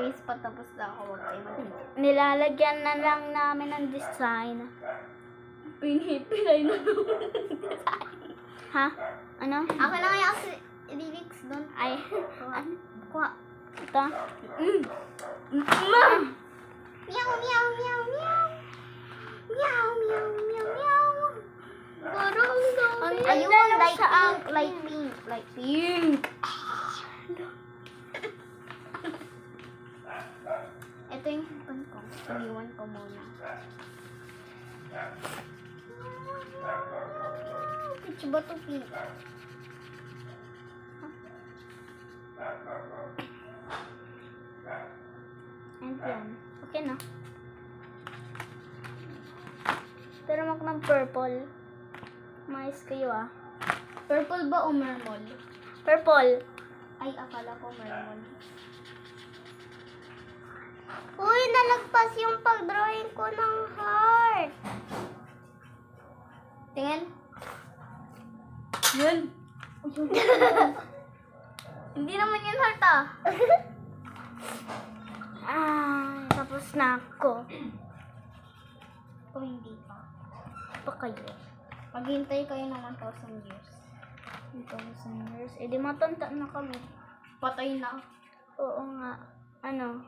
face pa tapos na ako. Huwag kayo maghintay. Nilalagyan na lang namin ng design. Pinipilay na Ha? Ano? Ako lang yung lyrics doon. Ay, Kuha. ito. Meow, meow, meow, meow. Meow, meow, meow, meow. Ang Ayun, ganda light sa pink, akin. light pink, light pink. Ito yung hipon ko. Iniwan ko muna. Pitch ba ito, pink? And yan. Okay na. Pero mag ng purple. Mais kayo ah. Purple ba o mermol? Purple. Ay, akala ko mermol. Uy, nalagpas yung pag-drawing ko ng heart. Tingin. Yun. Hindi naman yun heart ah. Tapos na ako. O hindi pa. Pa kayo. Maghintay kayo ng 1,000 years. 1,000 years. Eh, di matanda na kami. Patay na. Oo nga. Ano?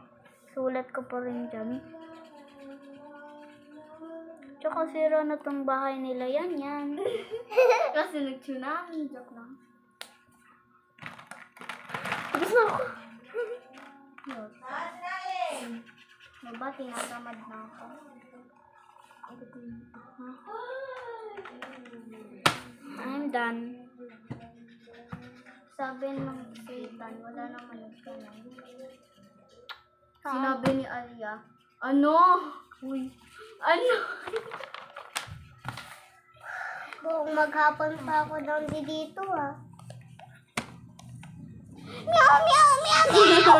Sulat ko pa rin dyan. Tsaka sira na tong bahay nila. Yan. Kasi nag-tsunami. Joke lang. Tapos na ako. Yun. Diba, tinatamad na ako. I'm done. Sabi ng Satan, wala naman nagtanong. Sinabi ni Alia, ano? Uy. Ano? Buong maghapon pa ako doon dito ah. Meow, meow, meow, meow!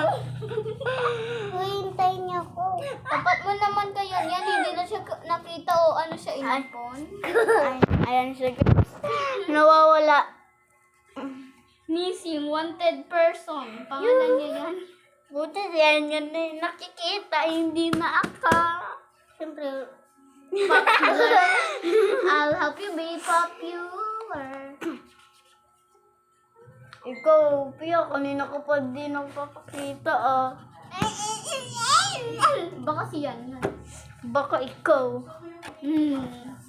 Uy, hintayin niyo ako. Tapat mo naman kayo yan, hindi na siya nakita o ano siya inapon. Ayan siya. Nawawala. Missing, wanted person. Pangalan niya yan. Buti yan yan na nakikita, hindi na ako. Siyempre, popular. I'll help you be popular. Ikaw, Pia, kanina ko pa din nagpapakita ah. Baka siya yan. Baka ikaw.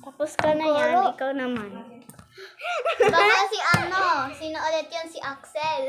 Tapos ka na yan, ikaw naman. Baka si ano, sino ulit yan? Si Axel.